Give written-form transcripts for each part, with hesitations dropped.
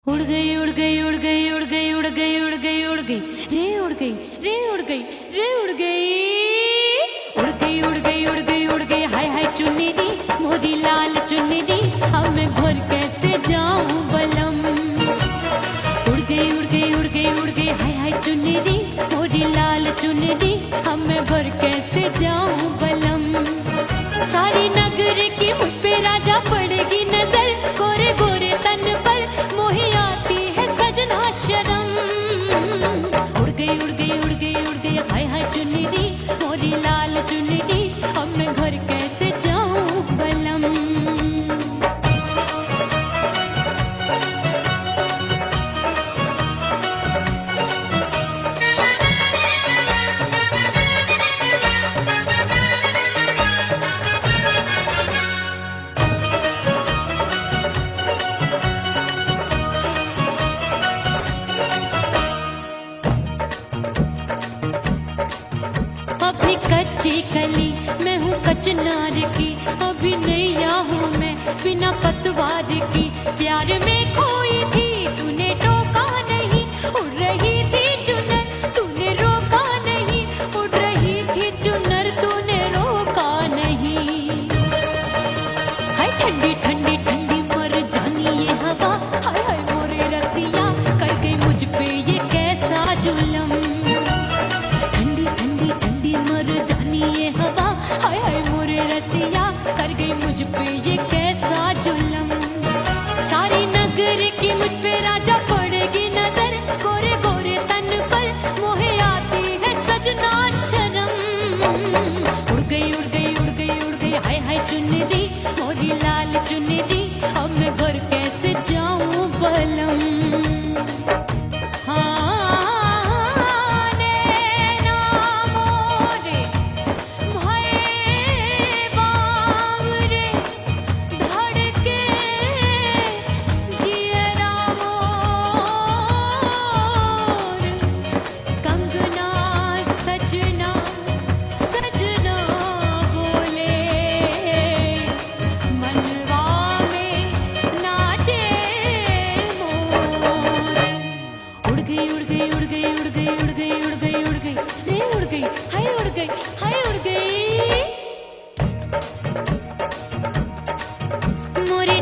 उड़ गई उड़ गई उड़ गई उड़ गई उड़ गई उड़ गई उड़ गई रे उड़ गई रे उड़ गई रे उड़ गई उड़ गई उड़ गई उड़ गई उड़ गई हाय हाय चुन्नी दी मोदी लाल चुन्नी दी अब मैं घर कैसे जाऊं बलम। उड़ गई उड़ गई उड़ गई उड़ गई हाय हाय चुन्नी दी मोदी लाल चुन्नी दी अब मैं घर कैसे जाऊं बलम। सारी नगर की मुझ पे राजा पड़ेगी नजर गोरे गोरे तन पर मोही आती है सजना शर्म। उड़ गई उड़ गई उड़ गई उड़ गई हाय हाय चुन्नी दी मोरी लाल चुन्नी दी अब मैं घर कैसे जाऊं बलम। अभी कच्ची कली मैं हूँ कचनार की अभी नैया हूँ मैं बिना पतवार की प्यार में खोई थी तूने टोका नहीं उड़ रही थी चुनर तूने रोका नहीं उड़ रही थी चुनर तूने रोका नहीं। हाय ठंडी ठंडी ठंडी मर जानी ये हवा हाय हाय मोरे रसिया कर गई मुझ पे ये कैसा जुलम। ये हवा हाय हाय मोरे रसिया कर गई मुझ पे ये कैसा जुलम। सारी नगर की मुझ पे राजा पड़ेगी नजर गोरे गोरे तन पर मोहे आती है सजना शर्म। उड़ गई उड़ गई उड़ गई उड़ गई हाय हाय चुन्नी दी मोरी लाल चुन्नी दी अब मैं घर कैसे जाऊं बलम।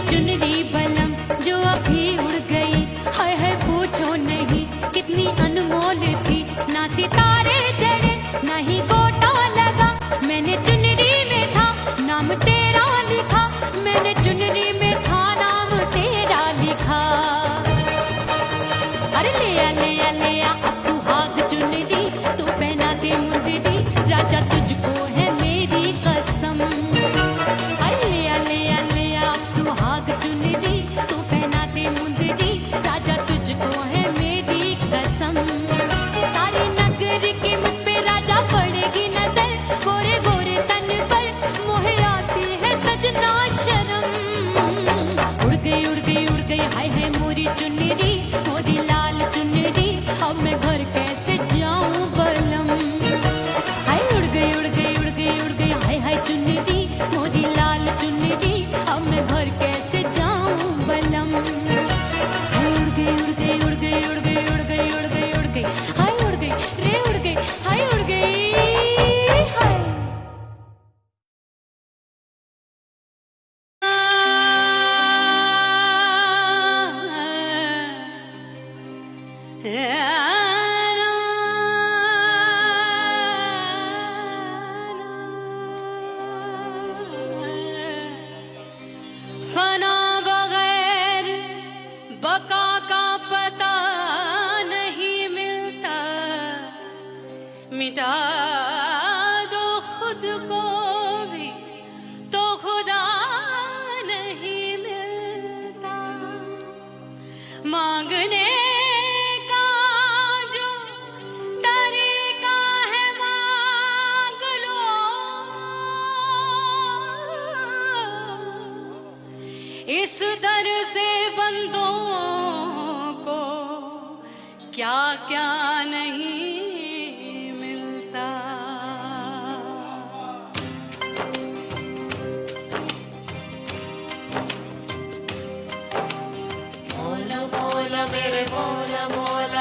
चुनरी बलम जो अभी उड़ गई हाय हाय पूछो नहीं कितनी अनमोल थी ना सितारे जड़े ना ही गोटा लगा मैंने चुनरी में था नाम तेरा लिखा मैंने चुनरी में था नाम तेरा लिखा। अरे ले आ अब सुहाग चुनरी तू पहना दे मुंदरी राजा तुझको है मेरी कसम। सुहाग चुनरी तू पहना दे मुंदरी राजा तुझको है मेरी कसम। सारी नगर की मुझ पे राजा पड़ेगी नजर गोरे गोरे तन पर मोहे आती है सजना शर्म। उड़ गई उड़ गई उड़ गई हाय हाय मोरी चुनरी मोरी लाल चुनरी अब मैं घर कैसे जाऊं बलम। हाय उड़ गई उड़ गई उड़ गई उड़ गई हाय हाय चुनरी मोरी लाल चुनरी अब मैं घर कैसे जाऊं बलम। हाय उड़ गई उड़ गई उड़ गई उड़ गई उड़ गई उड़ गई उड़ गई हाय उड़ गई रे उड़ गई हाय उड़ गई हाय। फना बगैर बका का पता नहीं मिलता मिटा दो खुद को भी तो खुदा नहीं मिलता। मांगने का जो तरीका है मांग लो इस दर से बंदों को क्या क्या नहीं मिलता।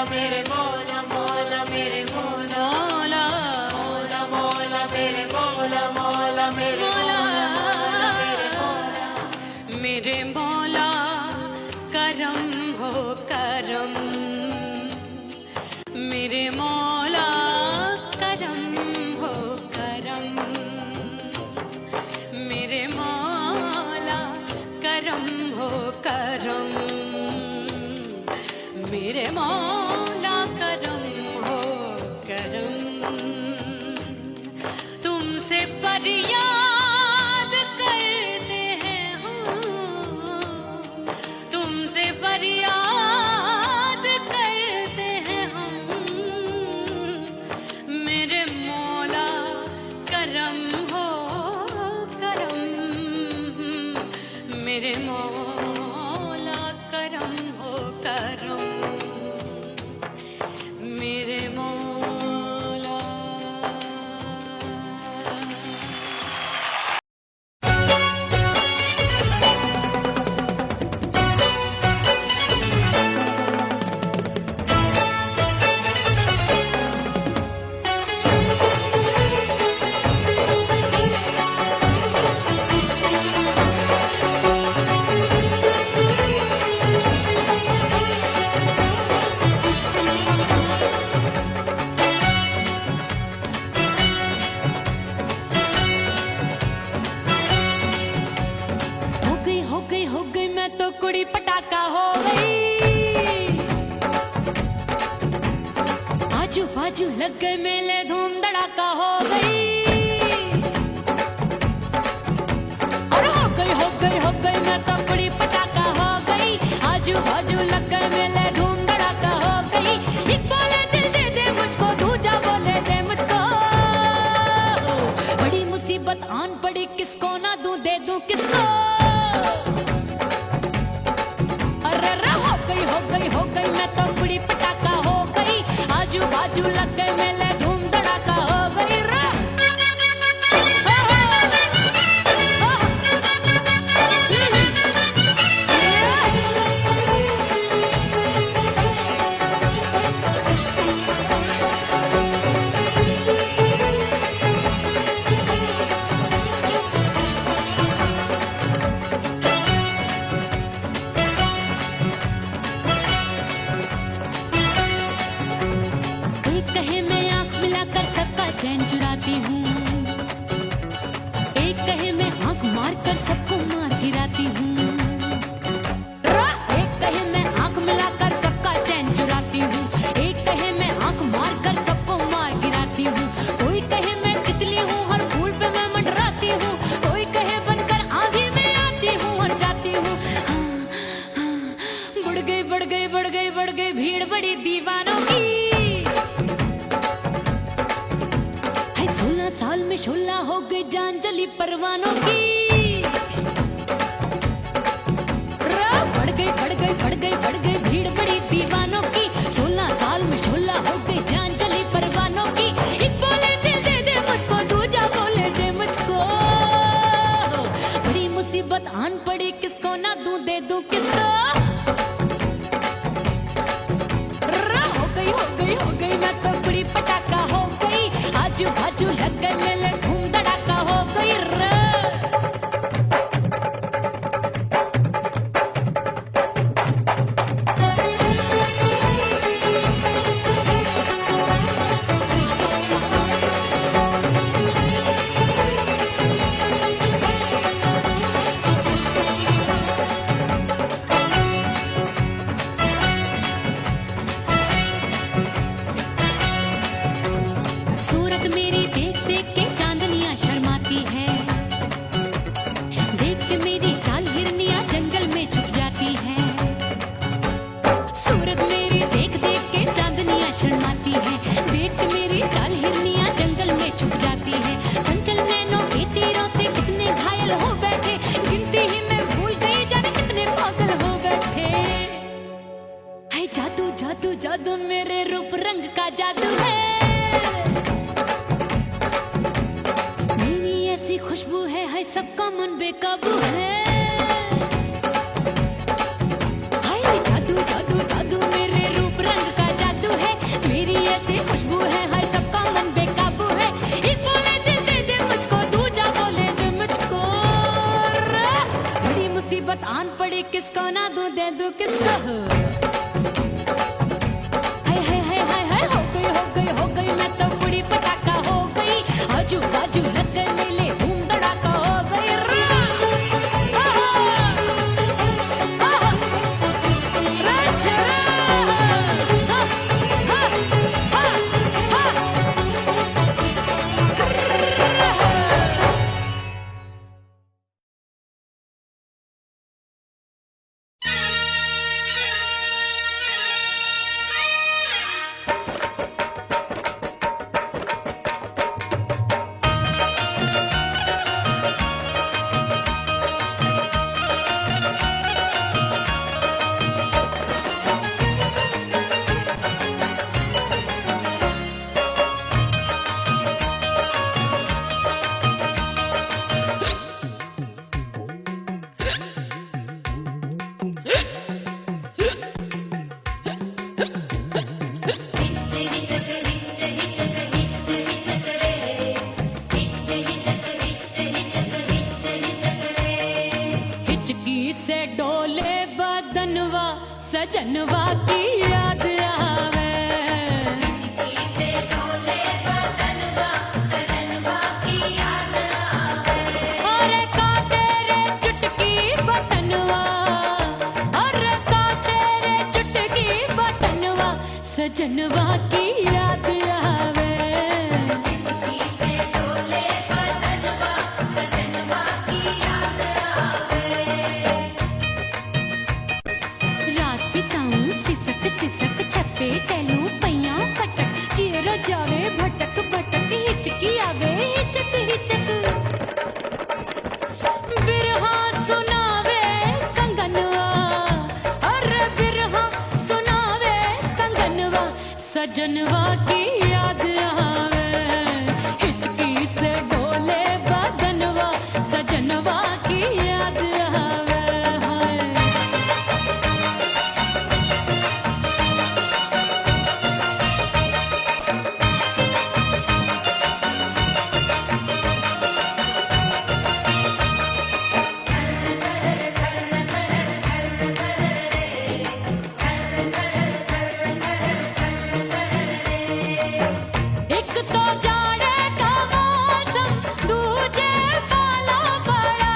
मौला मेरे मौला मौला मेरे मौला मौला मौला मेरे मौला मौला मेरे मौला मेरे मौला मेरे मौला करम हो करम मेरे मौला करम हो करम मेरे मौला करम हो करम मेरे मौला करम हो करम तुमसे फरियाद करते हैं हम तुमसे फरियाद करते हैं हम मेरे मौला करम हो करम मेरे मौला करम हो करम मेरे मौला हो गई मैं तो कुड़ी पटाखा हो गई आजू बाजू लग गए मेले धूम धड़ाका हो गई और हो गई मैं तो कुड़ी पटाखा हो गई आजू बाजू लग गए मेले धूम धड़ाका हो गई एक बोले दिल दे दे मुझको दूजा बोले दे मुझको बड़ी मुसीबत आन पड़ी किसको ना दूं दे दूं किसको हो गई मैं तो कुड़ी पटाखा हो गई आजू बाजू लग गए मेले धूम धड़ाका हो गई चैन चुराती हूँ एक कहे मैं आंख मार कर सबको मार गिराती हूँ एक कहे मैं आंख मिलाकर सबका चैन चुराती हूँ एक कहे मैं आंख मार कर सबको मार गिराती हूँ कोई कहे मैं तितली हूँ हर फूल पे मैं मंडराती हूँ कोई कहे बनकर आंधी में आती हूँ और जाती हूँ बढ़ गई भीड़ बड़ी दीवानों की 16 साल में शोला हो गई जान जली परवानों की बढ़ गई भीड़ बड़ी दीवानों की 16 साल में शोला हो गई जान जली परवानों की एक बोले दिल दे दे मुझको दूजा बोले दे मुझको बड़ी मुसीबत आन पड़ी किसको ना दूं दे दूं किसको हो गई मैं तो कुड़ी पटाखा हो गई आजू बाजू लग गए मेले धूम धड़ाका हो गई जादू मेरे रूप रंग का जादू है मेरी ऐसी खुशबू है सबका मन बेकाबू है हाय जादू जादू जादू मेरे रूप रंग का जादू हाय हाय हाय हाय हाय, हो गई मैं तो बुढ़ी पटाखा हो गई, आजू बाजू लग गए मेले धूम धड़ाका हो गई। राजा सजनवा की याद आवे, हिचकी से डोले बदनवा, सजनवा की याद आवे। अरे काटे रे चुटकी बटनवा, अरे काटे रे चुटकी बटनवा, सजनवा की याद आवे। हिचकी से डोले बदनवा, सजनवा की याद आवे। रात बिताऊं सिसक सिसक छत्ते टैलूं पैया पटक, चेहरा जावे भटक भटक, हिचकी आवे हिचक हिचक। बिरहा सुनावे कंगनवा, अरे बिरहा सुनावे कंगनवा, सजनवा की याद आवे। हिचकी से डोले बदनवा, सजनवा की याद आवे। एक तो जाड़े का मौसम, दूजे पाला पड़ा।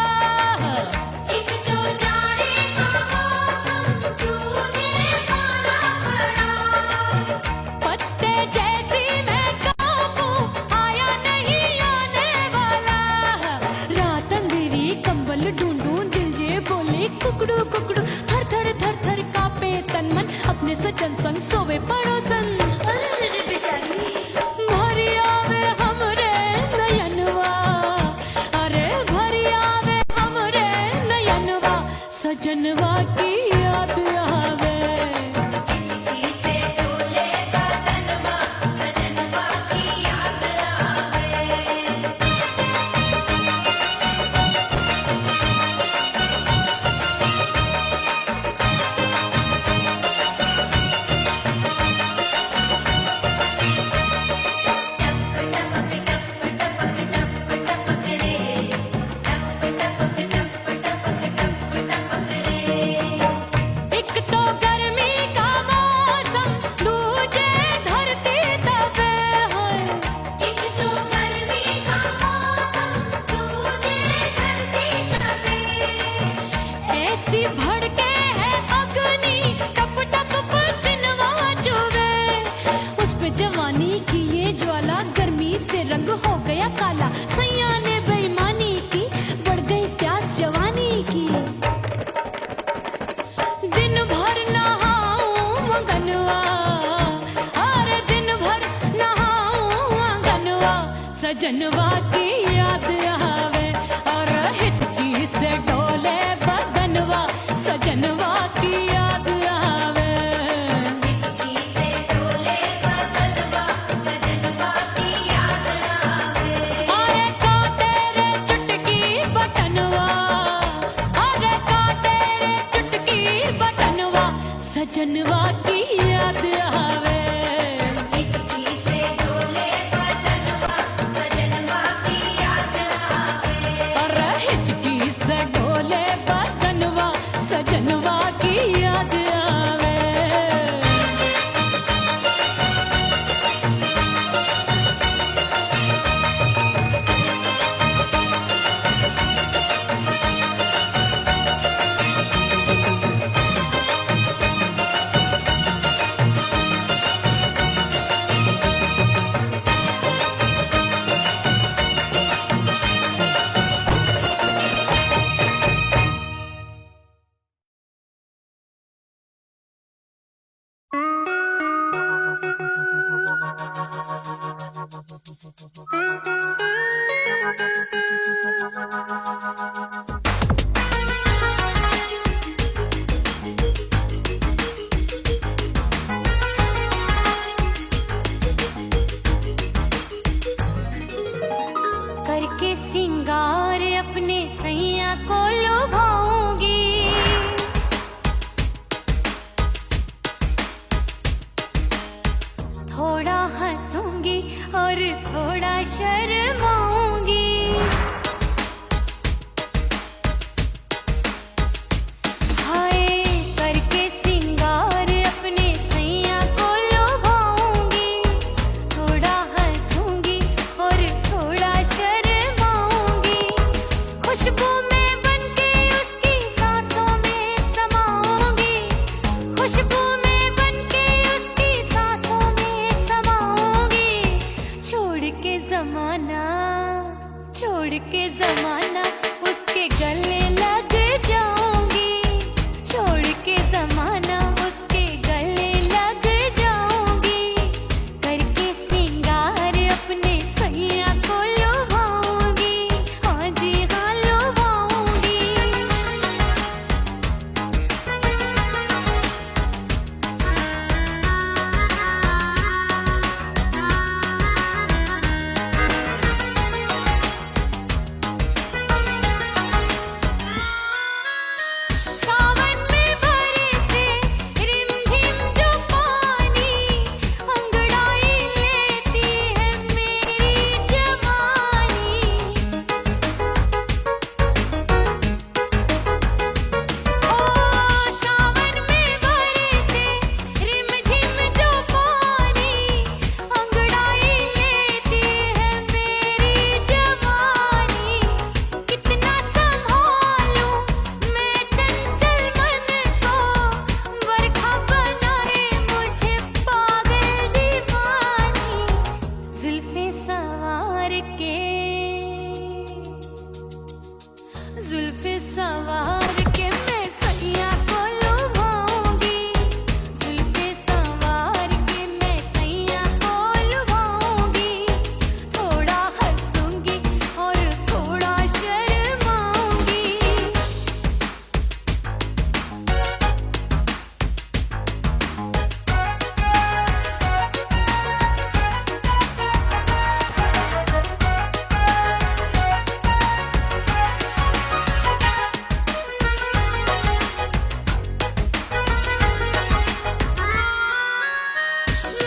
एक तो जाड़े का मौसम, दूजे पाला पड़ा। पत्ते जैसी मैं कांपूं, आया नहीं आने वाला। रात अंधेरी कंबल ढूंढूं, दिल ये बोले कुकड़ू कुकड़ू, थर थर थर थर कांपे तन मन, अपने सजन संग सोवे पड़ोसन। भरिया वे हमरे नयनवा, अरे भरिया वे हमरे नयनवा, सजनवा की याद आवे। हिचकी से डोले बदनवा, सजनवा की याद आवे। एक तो गर्मी का मौसम, दूजे धरती तपे है। एक तो गर्मी का मौसम, दूजे धरती तपे। ऐसी भड़के है अग्नि, टप टप पसीनवा चुभे। उस पे जवानी की ये ज्वाला, गर्मी से रंग हो गया काला। सैया ने बेईमानी की, बढ़ गई प्यास जवानी की। दिन भर नहाऊं आंगनवा, अरे दिन भर नहाऊं आंगनवा, सजनवा की याद आवे। और हिचकी से डोले बदनवा, सजनवा की याद आवे। हिचकी से डोले बदनवा, सजनवा की याद आवे। अरे काटे रे चुटकी बटनवा, अरे काटे रे चुटकी बटनवा, सजनवा की याद आवे। हिचकी से डोले बदनवा, सजनवा की याद आवे। अरे हिचकी से डोले बदनवा, सजनवा की याद आवे। करके सिंगार अपने सैया को लुभाऊंगी, थोड़ा हंसूंगी और थोड़ा शर्माऊंगी। हाय करके सिंगार अपने सैया को लुभाऊंगी, थोड़ा हंसूंगी और थोड़ा शर्माऊंगी। खुशबू में बनके उसकी सांसों में समाऊंगी, खुशबू में बनके उसकी सांसों में समाऊंगी। छोड़ के जमाना उसके गले लग जाऊंगी, छोड़ के जमाना उसके गले लग जाऊंगी। करके सिंगार अपने सैया को लुभाऊंगी, हाँ जी हाँ लुभाऊंगी। सावन में बरसे रिमझिम जो पानी, अंगड़ाई लेती है मेरी जवानी। ओ सावन में बरसे रिमझिम जो पानी, अंगड़ाई लेती है मेरी जवानी। कितना संभालूं मैं चंचल मन को, बरखा बनाए मुझे पागल दीवानी। जुल्फे सवार के, जुल्फे सवार के मैं सैया को लुभाऊंगी, जुल्फे सवार के मैं सैया को लुभाऊंगी। थोड़ा हंसूंगी और थोड़ा शर्माऊंगी।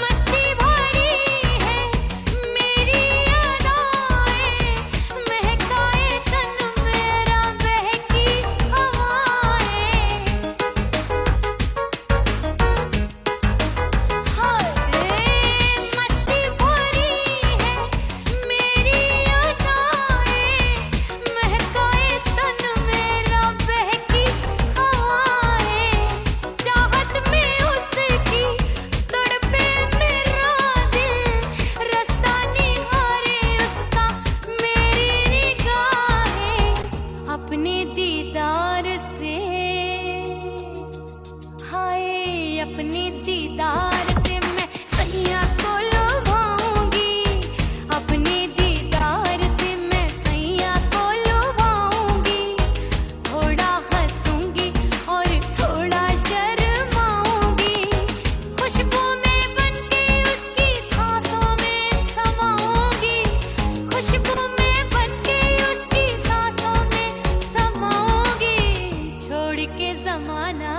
मस्ती भरी है मेरी अदाएं, महकाए तन मेरा बहकी हवाएं। हाय मस्ती भरी है मेरी अदाएं, महकाए तन मेरा बहकी हवाएं। चाहत में उसकी तड़पे मेरा दिल, रास्ता निहारे उसका मेरी निगाहें। अपने दीदार से, हाय अपने दीदार से मैं सैया को लुभाऊंगी, अपने दीदार से मैं सैया को लुभाऊंगी। थोड़ा हंसूंगी और थोड़ा शर्माऊंगी। खुशबू में बनके उसकी सांसों में समाऊंगी, खुशबू में बनके उसकी सांसों में समाऊंगी। छोड़ के जमाना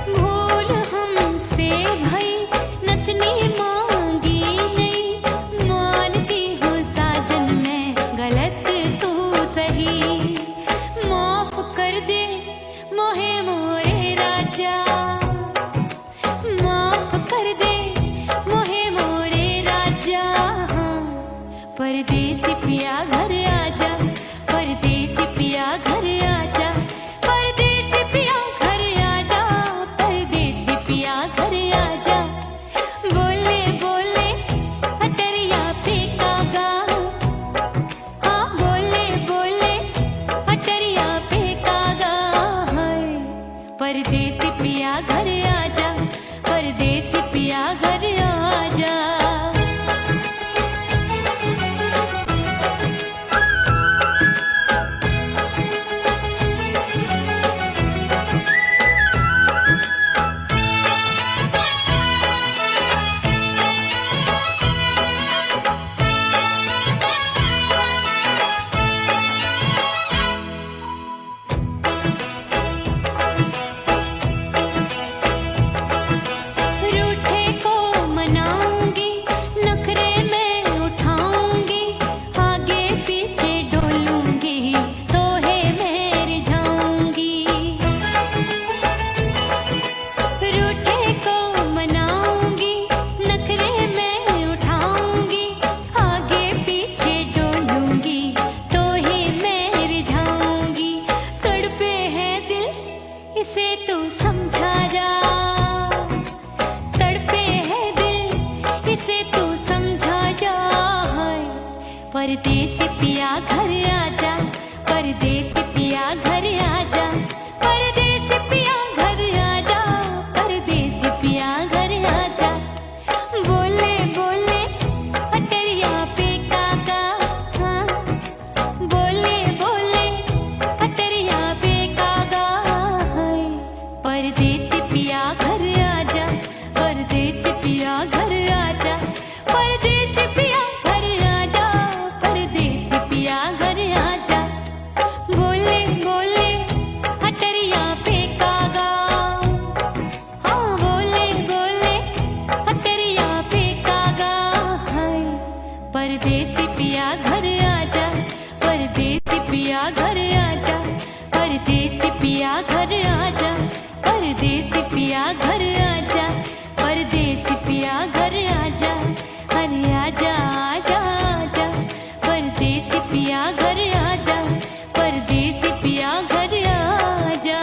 भूल हमसे भई नथनी मांगी नहीं, मानती हूँ साजन मैं गलत तू सही। माफ कर दे मोहे मोरे राजा, माफ कर दे मोहे मोरे राजा। हाँ, परदेसी पिया घर आजा, परदेसी पिया घर आजा, परदेसी पिया घर आजा, परदेसी पिया घर आजा। बोले बोले अटरिया पे कागा, हाँ बोले बोले अटरिया पे कागा। हाय परदेसी पिया घर आजा, परदेसी पिया घर आजा। रूठे को मनाऊंगी, नखरे में उठाऊंगी, आगे पीछे डोलूंगी, तोहे मैं रिझाऊंगी। रूठे को मनाऊंगी, नखरे में उठाऊंगी, आगे पीछे डोलूंगी, तोहे मैं रिझाऊंगी। तड़पे है दिल इसे तू समझा जा, तड़पे है दिल इसे तू समझा जा। हाय परदेसी पिया घर आजा, परदेसी पिया घर आजा, परदेसी पिया घर आजा, परदेसी पिया घर आजा। बोले बोले अटरिया पे कागा, हाँ बोले बोले अटरिया पे कागा। हाय परदेसी पिया घर आजा, परदेसी पिया घर आजा, परदेसी पिया घर आजा, परदेसी पिया घर आजा। बोले बोले अटरिया पे कागा, हाँ बोले बोले अटरिया पे कागा। हाय परदेसी पिया घर आजा, परदेसी पिया घर आजा, परदेसी पिया घर आजा, परदेसी पिया घर आजा, परदेसी पिया घर आजा। अरे आजा आजा आजा, परदेसी पिया घर आजा, परदेसी पिया घर आजा।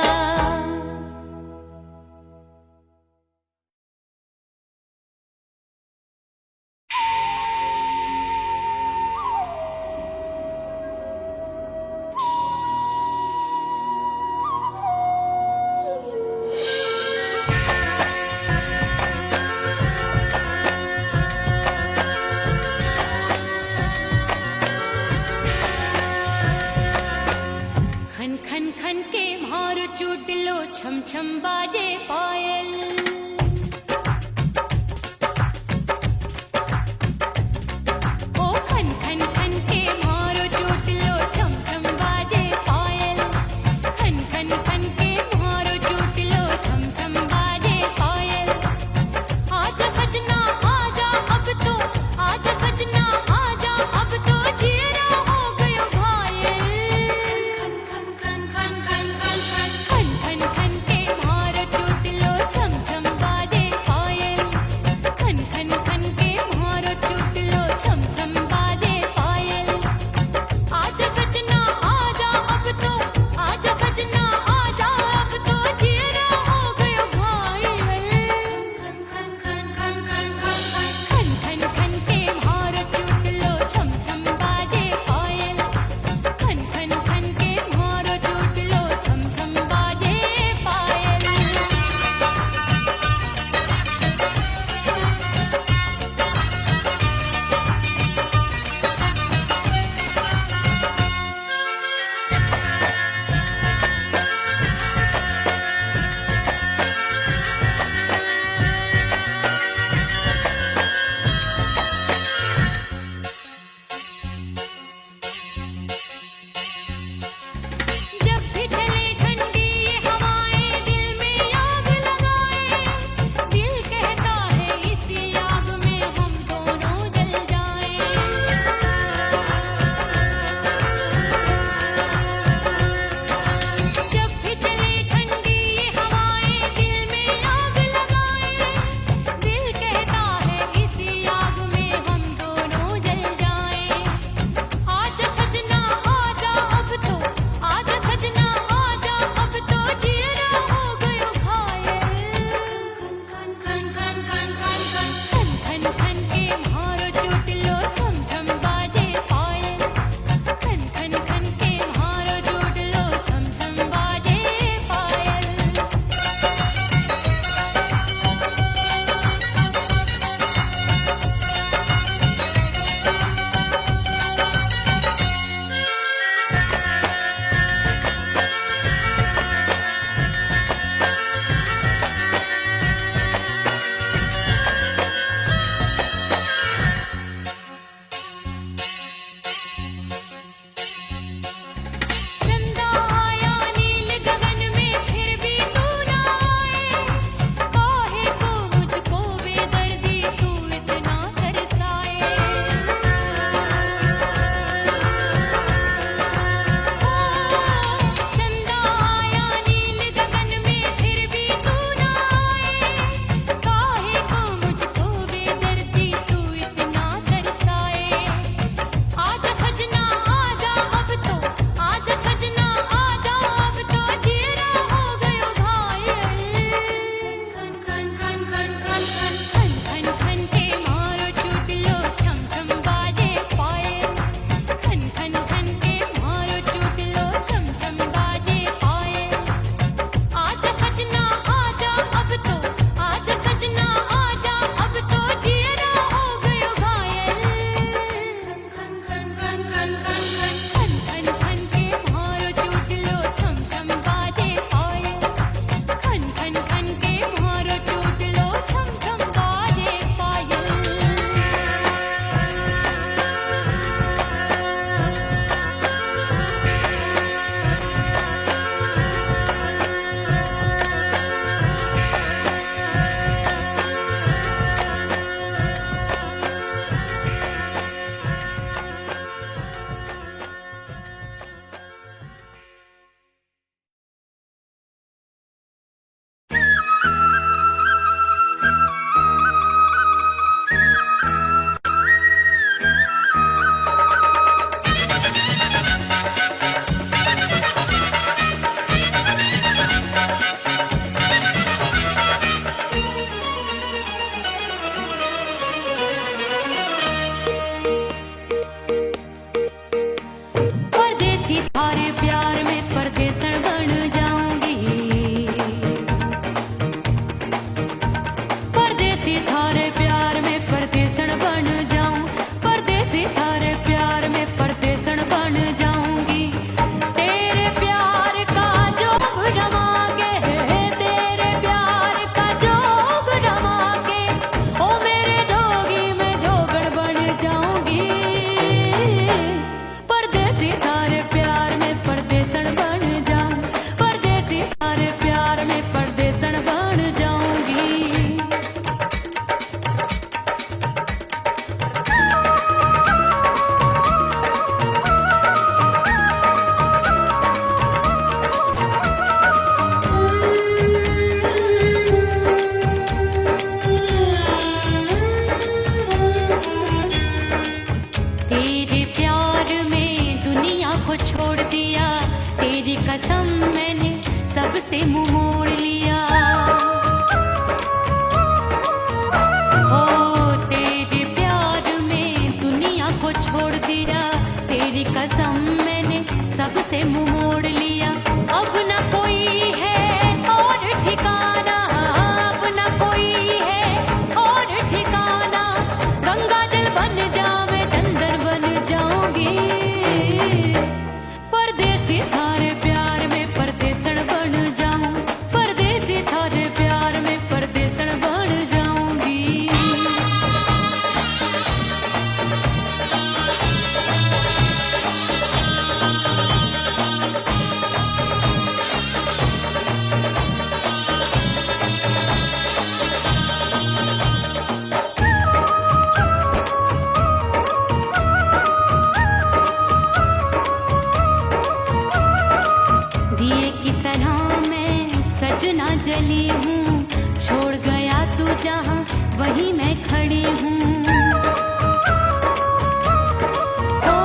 खन खन खन के मारो चूडलो, छम छम बाजे पायल। ओ खन खन खन के मारो चूडलो, छम छम बाजे पायल। खन खन खन के मारो चूडलो, छम छम बाजे पायल। आजा सजना आजा अब तो, आजा सजना आजा अब तो, जियरा हो गयो घायल। खन खन खन खन खन खन खन खन खन के मारो चूडलो, छम छम कसम मैंने सबसे मुंह मोड़ लिया। हो तेरे प्यार में दुनिया को छोड़ दिया, तेरी कसम मैंने सबसे मुंह मोड़ लिया। अब न कोई है और ठिकाना, अब न कोई है और ठिकाना। गंगा जल बन जावे चंदन बन जाऊंगी, परदेसी थारे प्यार में परदेसण बन जाऊं, परदेसी थारे प्यार में परदेसण बन जाऊंगी। दिए की तरह मैं सजना जली हूँ, छोड़ गया तू जहाँ वहीं मैं खड़ी हूँ। ओ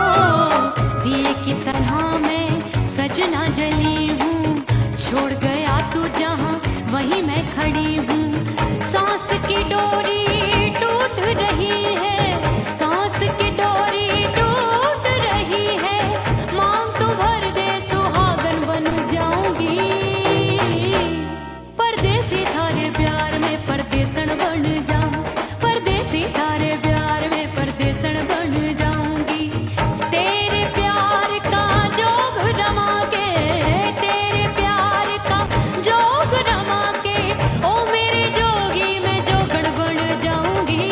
दिए की तरह मैं सजना जली हूँ, छोड़ गया तू जहाँ वहीं मैं खड़ी हूँ। सांस की डोरी टूट रही है, सांस की डोरी टूट रही है। मांग तू भर दे सुहागन बन जाऊंगी, परदेसी थारे प्यार में परदेसण बन जाऊं, परदेसी थारे प्यार में परदेसण बन जाऊंगी। तेरे प्यार का जोग रमा के, तेरे प्यार का जोग रमा के, ओ मेरे जोगी मैं जोगण बन जाऊंगी,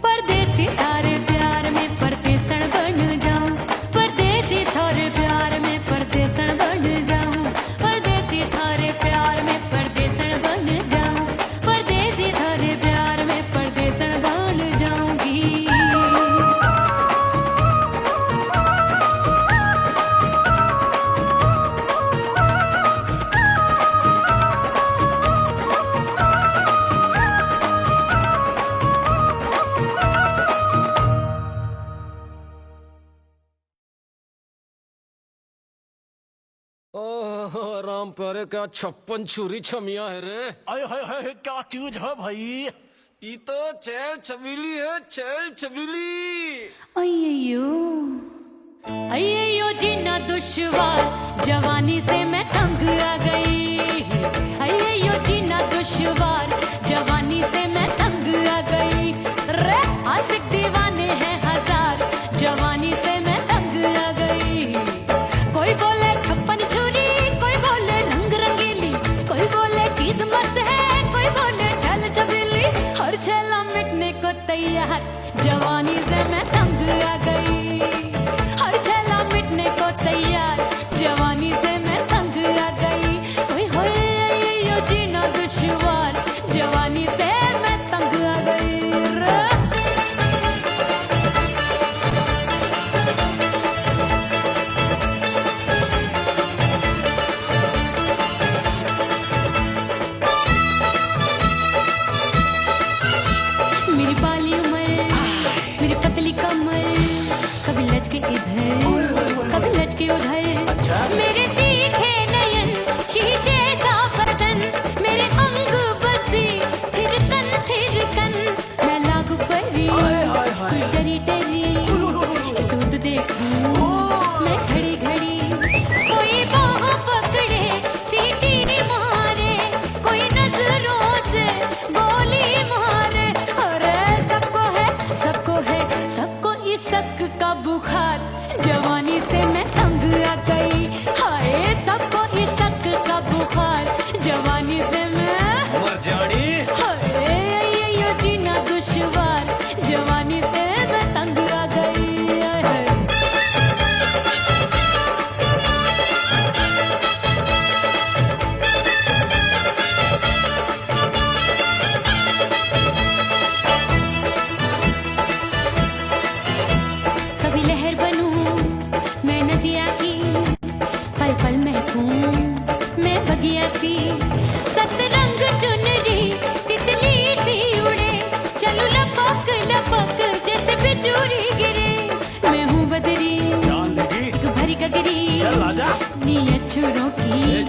परदेसी थारे प्यार में परदेसण बन जाऊं, परदेसी थारे प्यार में परदेसण बन जाऊं, परदेसी थारे प्यार में परदेसण बन जाऊं, परदेसी थारे प्यार में परदेसण बन जाऊंगी। ओह राम प्यारे, क्या 56 छुरी छमिया है रे। अरे हाय हाय क्या चीज है भाई। ये तो चैल छबीली है, चैल छबीली। अय्यो अय्यो जीना दुश्वार, जवानी से मैं तंग आ गई। अय्यो जीना दुश्वार, जवानी से मैं तंग आ गई। रे आशिक दीवाने हैं हजार, जवानी से मैं तंग आ गई। कोई बोले 56 छुरी, कोई बोले रंग रंगीली, कोई बोले चीज मस्त है, कोई बोले छल छबीली। हर छेला मिटने को तैयार, जवानी से मैं तंग आ गई। हर छेला मिटने को तैयार, जवानी से मैं तंग आ गई।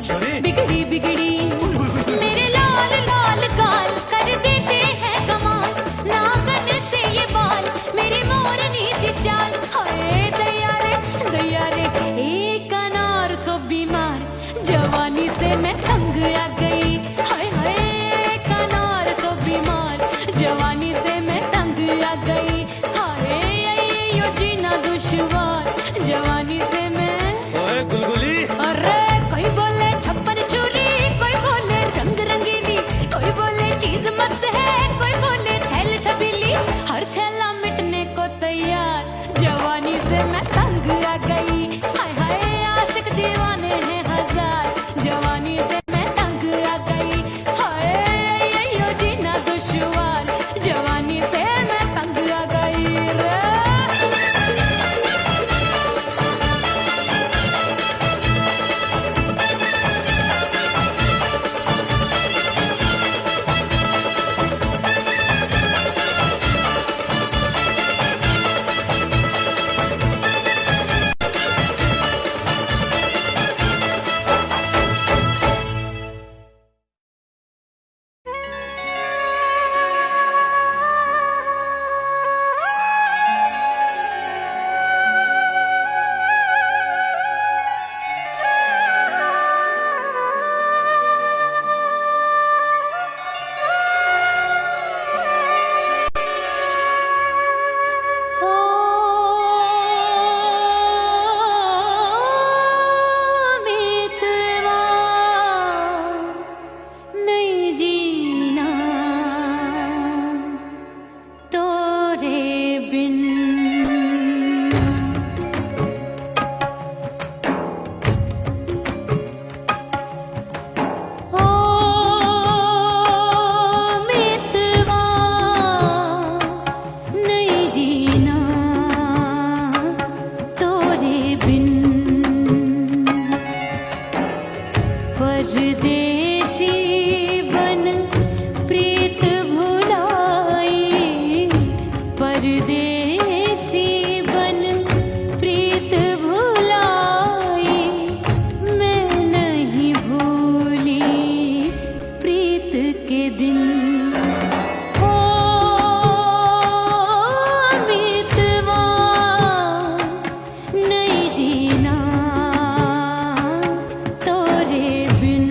छोरी बिगड़ी बिगड़ी मेरे लाल लाल गाल कर देते हैं कमाल, नाखन से ये बाल मेरी मोरनी सी चाल। हाय दैया रे एक अनार सो बीमार, जवानी से मैं तंग आ गई। हाय हाय एक अनार सो बीमार, जवानी से मैं तंग आ गई। हाय यो जीना दुश्वार, जवानी से मैं। ओए गुलगुली अरे कोई बोले छप्पन चूड़ी, कोई बोले रंग रंगीली, कोई बोले चीज मस्त है, कोई बोले छैल छबीली। हर छैला मिटने को तैयार, जवानी से मैं तंग आ गई। हाय हाय आशिक दीवाने हैं हजार, जवानी से मैं तंग आ गई। हाय यो जीना दुश्वार, जवानी से मैं तंग आ गई रे। नहीं जीना तोरे बिन। ओ मितवा नहीं जीना तोरे बिन। परदेसी बन प्रीत भुलाई, परदेसी बन प्रीत भुलाई। मैं नहीं भूली प्रीत के दिन। ओ मितवा नहीं जीना तोरे बिन।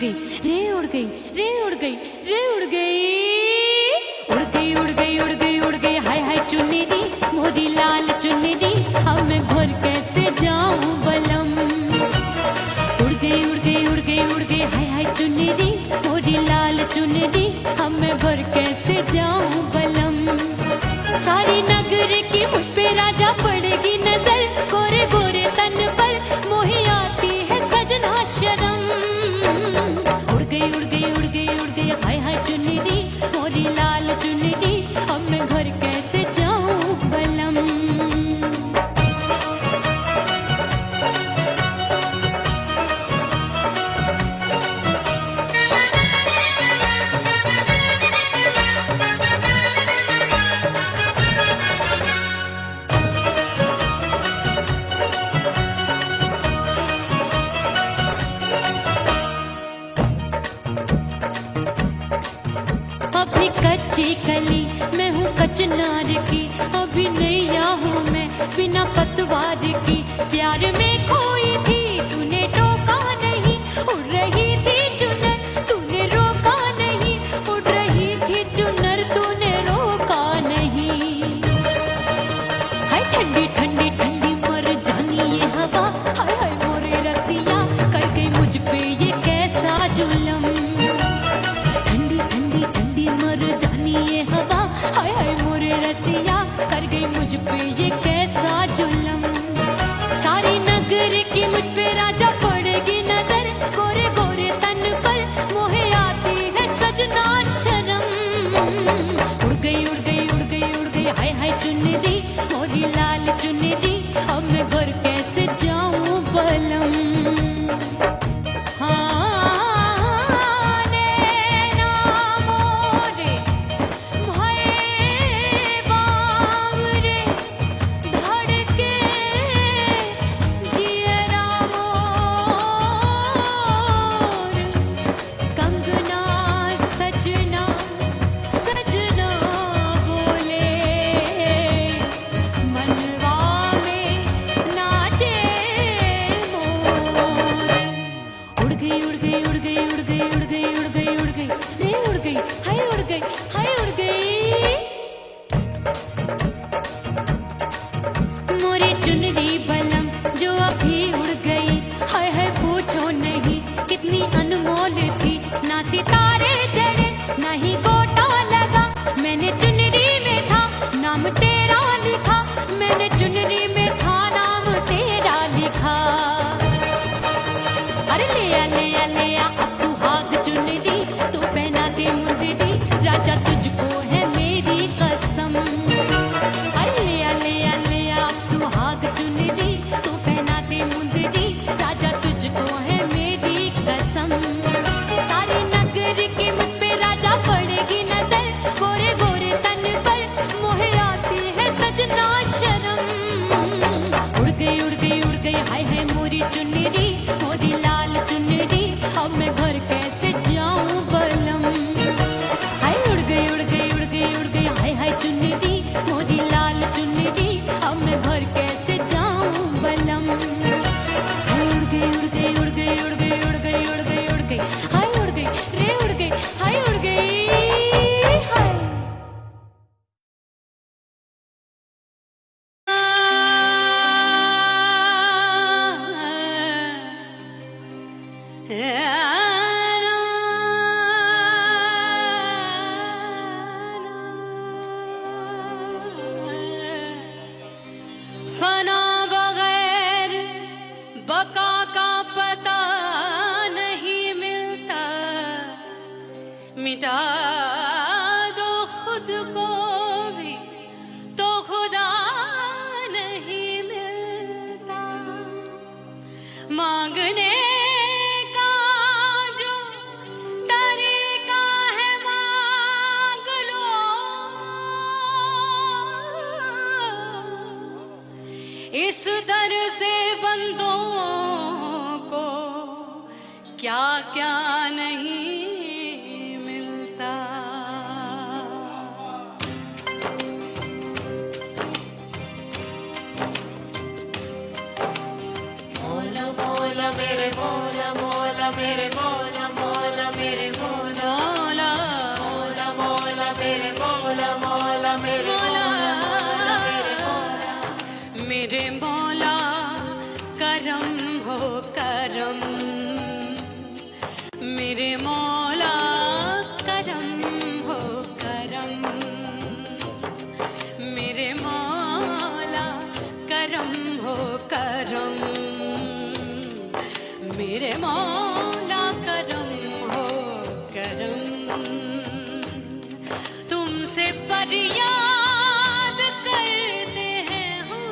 गई रे उड़ गई रे उड़ गई रे उड़ गई उड़ गई उड़ गई उड़ गई उड़ गई हाय हाय चुन्नी मोरी लाल चुन्नी अब मैं घर कैसे जाऊं बलम उड़ गई उड़ गई उड़ गई उड़ गई हाय हाय चुन्नी मोरी लाल चुन्नी अब मैं घर कैसे जाऊं बलम सारी नगर की मुझ पे राजा पड़ेगी नजर गोरे गोरे तन पर मोही आती है सजना शर्म उड़ गई उड़ गई उड़ गई उड़ गई हाय हाय चुन्नी मोरी लाल चुन्नी अब मैं घर कैसे जाऊं बलम अभी कच्ची कली मैं हूँ कचनार की अभी नैया हूँ मैं बिना पतवार की प्यार में खोई थी तूने टोका नहीं उड़ रही थी चुनर तूने रोका नहीं उड़ रही थी चुनर तूने रोका नहीं हाय ठंडी ठंडी ठंडी मर जानी ये हवा हाय हाय मोरे रसिया कर गई मुझ पे ये कैसा जुलम ठंडी ठंडी ठंडी मर जानी ये हवा हाय हाय मोरे रसिया कर गई मुझ पे ये कैसा जुलम सारी नगर की मुझ पे राजा पड़ेगी नजर गोरे गोरे तन पर मोहे आती है सजना शर्म उड़ गई उड़ गई उड़ गई उड़ गई हाय हाय चुन्नी मोरी लाल चुन्नी अब मैं घर कैसे जाऊं बलम चुनरी बलम जो अभी उड़ गई हाय हाय पूछो नहीं कितनी अनमोल थी ना सितारे जड़े ना ही गोटा लगा मैंने चुनरी में था नाम तेरा लिखा मैंने चुनरी में था नाम तेरा लिखा अरे ले आ अब सुहाग चुनरी तू पहना दे मुंदरी राजा तुझको है मेरी कसम अरे ले आ सुहाग चुनरी तू पहना दे मुंदरी राजा तुझको है मेरी कसम सारी नगर की मुझ पे राजा पड़ेगी नजर गोरे गोरे तन पर मोहे आती है सजना शर्म उड़ गई उड़ गई उड़ गई हाय हाय मोरी चुन्नी मोरी लाल चुन्नी अब मैं घर कैसे जाऊं बलम हाय उड़ गई उड़ गई उड़ गई उड़ गई हाय हाय चुन्नी मोरी लाल चुन्नी अब मैं घर कैसे जाऊं बलम हाय उड़ गई उड़ गई उड़ गई उड़ गई उड़ गई उड़ गई उड़ गई हाय उड़ गई रे उड़ गई हाय उड़ गई हाय फना बगैर बका का पता नहीं मिलता मिटा दो खुद को भी तो खुदा नहीं मिलता मांगने का जो तरीका है मांग लो इस दर से बंदों को क्या क्या नहीं मिलता मेरे मौला करम हो करम, मेरे मौला करम हो करम, मेरे मौला करम हो करम। तुमसे फरियाद करते हैं हम,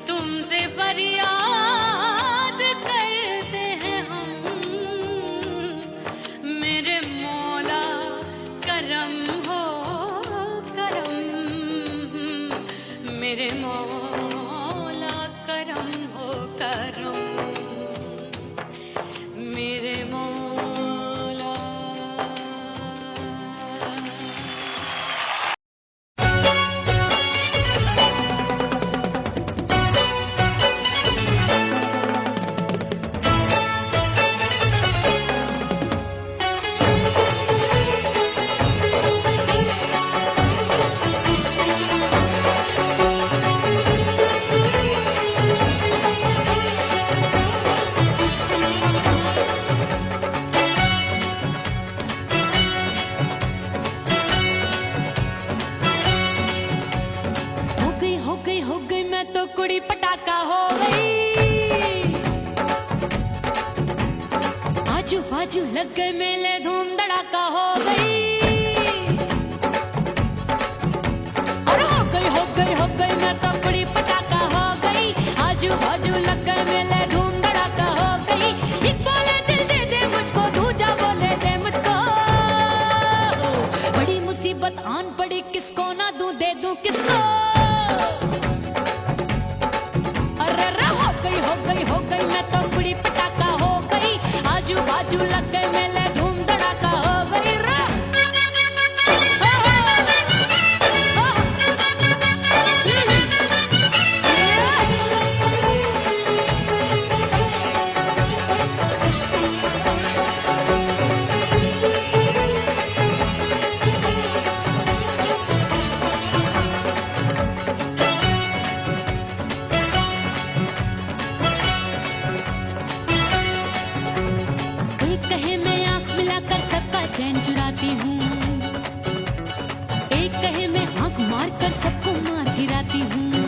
तुमसे फरियाद करते हैं हम, मेरे मौला करम हो करम, मेरे मौला करम हो करम, मेरे मौला। हो गई मैं तो कुड़ी पटाखा हो गई, आजू बाजू लग गए मेले धूम धड़ाका हो गई। और हो गई मैं तो कुड़ी पटाखा हो गई, आजू बाजू लग गए मेले धूम धड़ाका हो गई। एक बोले दिल दे दे मुझको, दूजा बोले दे मुझको, बड़ी मुसीबत आन पड़ी किसको ना दूं दे दूं किसको। हो गई मैं तो कुड़ी पटाखा हो गई, आजू बाजू लग गए मेले धूम धड़ाका हो गई रा। चैन चुराती हूँ, एक कहे मैं आंख मार कर सबको मार गिराती हूँ,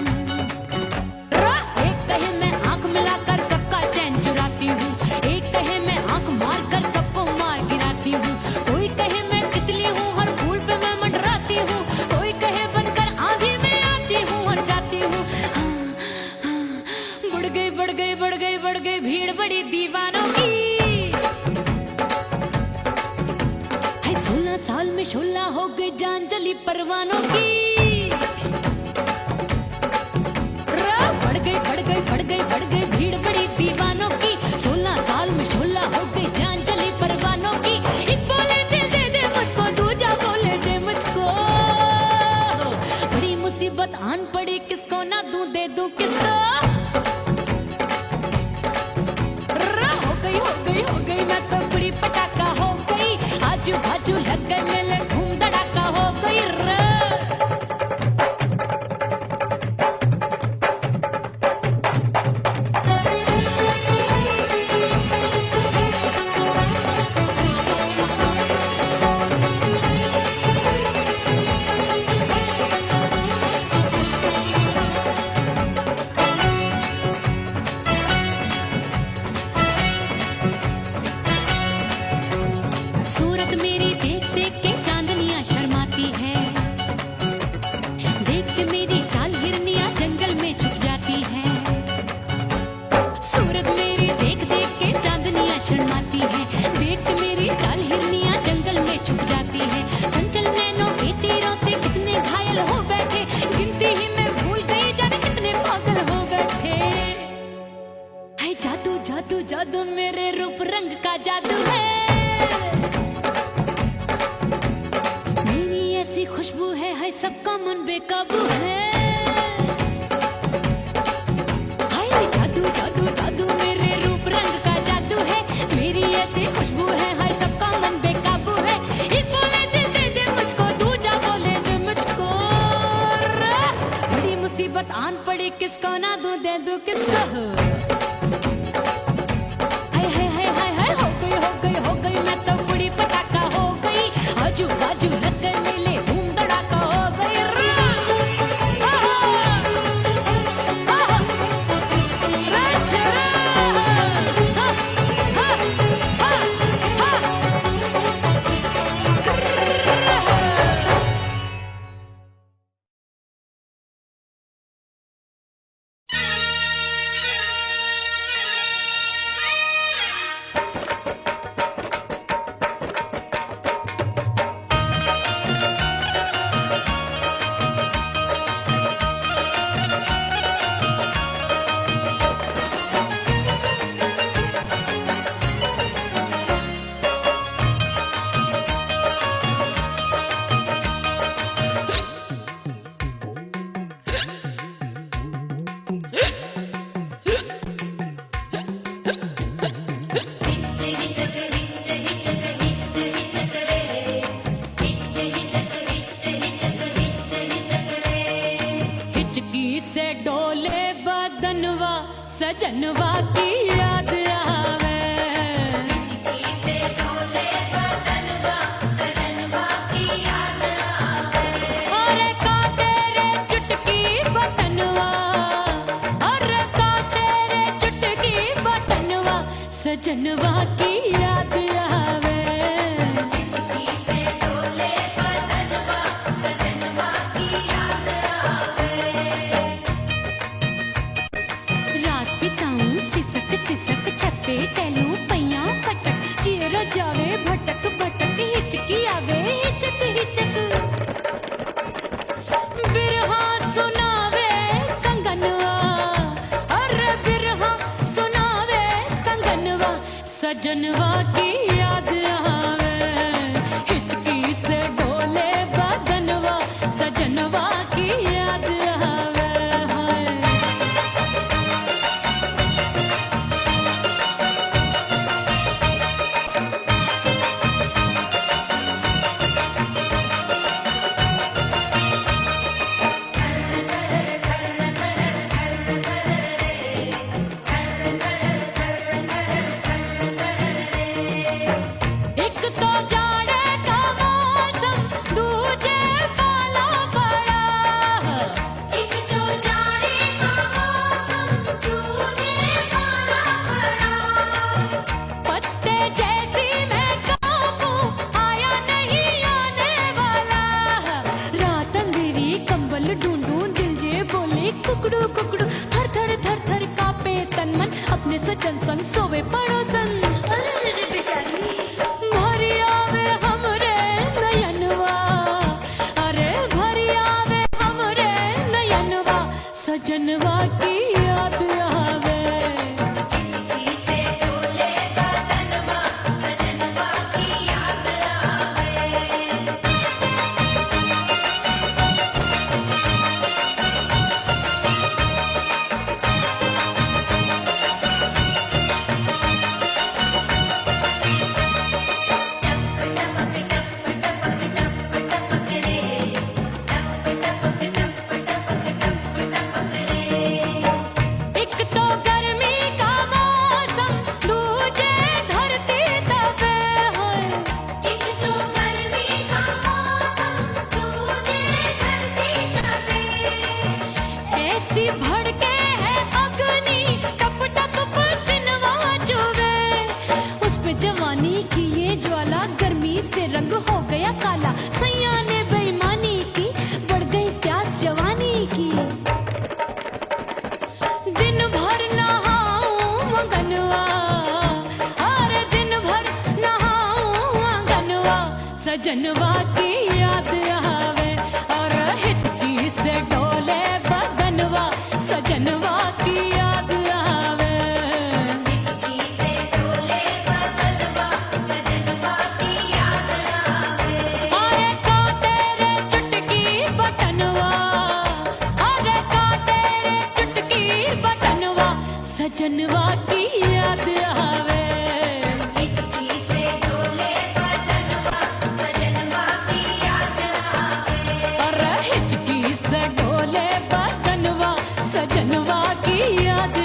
एक कहे मैं आंख मिलाकर सबका चैन चुराती हूँ, एक कहे मैं आंख मार कर सबको मार गिराती हूँ। कोई कहे मैं तितली हूँ हर फूल पे मैं मंडराती हूँ, कोई कहे बनकर आंधी में आती हूँ और जाती हूँ। बढ़ गई भीड़ बड़ी दीवानों की, 16 साल में शोला हो गई जान जली परवानों की। बढ़ गई भीड़ बड़ी दीवानों की, 16 साल में शोला हो गई जान जली परवानों की। एक बोले दिल दे दे मुझको, दूजा बोले दे मुझको, बड़ी मुसीबत आन पड़ी किसको ना दूं दे दूं किसको। हो गई मैं तो कुड़ी पटाखा हो गई, आजू बाजू लग गए मेले धूम धड़ाका हो गई रे। सूरत मेरी देख देख के चांदनियां शर्माती है, देख के मेरी चाल हिरनियां जंगल में छुप जाती है। सूरत मेरी देख देख के चांदनियां शर्माती है, देख के मेरी चाल हिरनियां जंगल में छुप जाती है। चंचल नैनों के तीरों से कितने घायल हो बैठे, गिनती ही मैं भूल गई जाने कितने पागल हो बैठे। है जादू जादू जादू मेरे रूप रंग का जादू है, खुशबू है सबका मन बेकाबू है। हाय जादू जादू जादू मेरे रूप रंग का जादू है, मेरी ऐसी खुशबू है हाय सबका मन बेकाबू है। एक बोले दिल दे दे मुझको, दूजा बोले दे मुझको, बड़ी मुसीबत आन पड़ी किसको ना दूं दे दूं किसको। हाय हाय हाय हाय हाय सजनवा की याद आवे, हिचकी से डोले बदनवा, सजनवा की याद आवे हाय। एक तो जाड़े का मौसम, दूजे पाला पड़ा। एक तो जाड़े का मौसम, दूजे पाला पड़ा। पत्ते जैसी मैं कांपू, आया नहीं आने वाला। रात अंधेरी कंबल ढूंढूं, दिल ये बोले कुकड़ू कुकड़ू। थर थर थर थर कांपे तन मन, अपने सजन संग सोवे पड़ोसन। भरी आवे हमरे नयनवा, अरे भरी आवे हमरे नयनवा, सजनवा की याद आवे। हिचकी से डोले बदनवा, सजनवा की याद आवे। एक तो गर्मी का मौसम, दूजे धरती तपे होए। एक तो गर्मी का मौसम, दूजे धरती तपे। ऐसी भड़के है अग्नि, टप टप पसीनवा चुभे। उस पे जवानी की ये ज्वाला, गर्मी से रंग हो गया काला। सैया ने बेईमानी की, बढ़ गई प्यास जवानी की। दिन भर नहाऊं मगनवा, अरे दिन भर नहाऊं आंगनवा, सजनवा की याद आवे। और हिचकी से डोले बदनवा, सजनवा की याद आवे। हिचकी से डोले बदनवा, सजनवा की याद आवे। अरे काटे रे चुटकी बटनवा, अरे काटे रे चुटकी बटनवा, सजनवा की याद आवे। हिचकी से डोले बदनवा, सजनवा की याद आवे। अरे हिचकी से डोले बदनवा, सजनवा की याद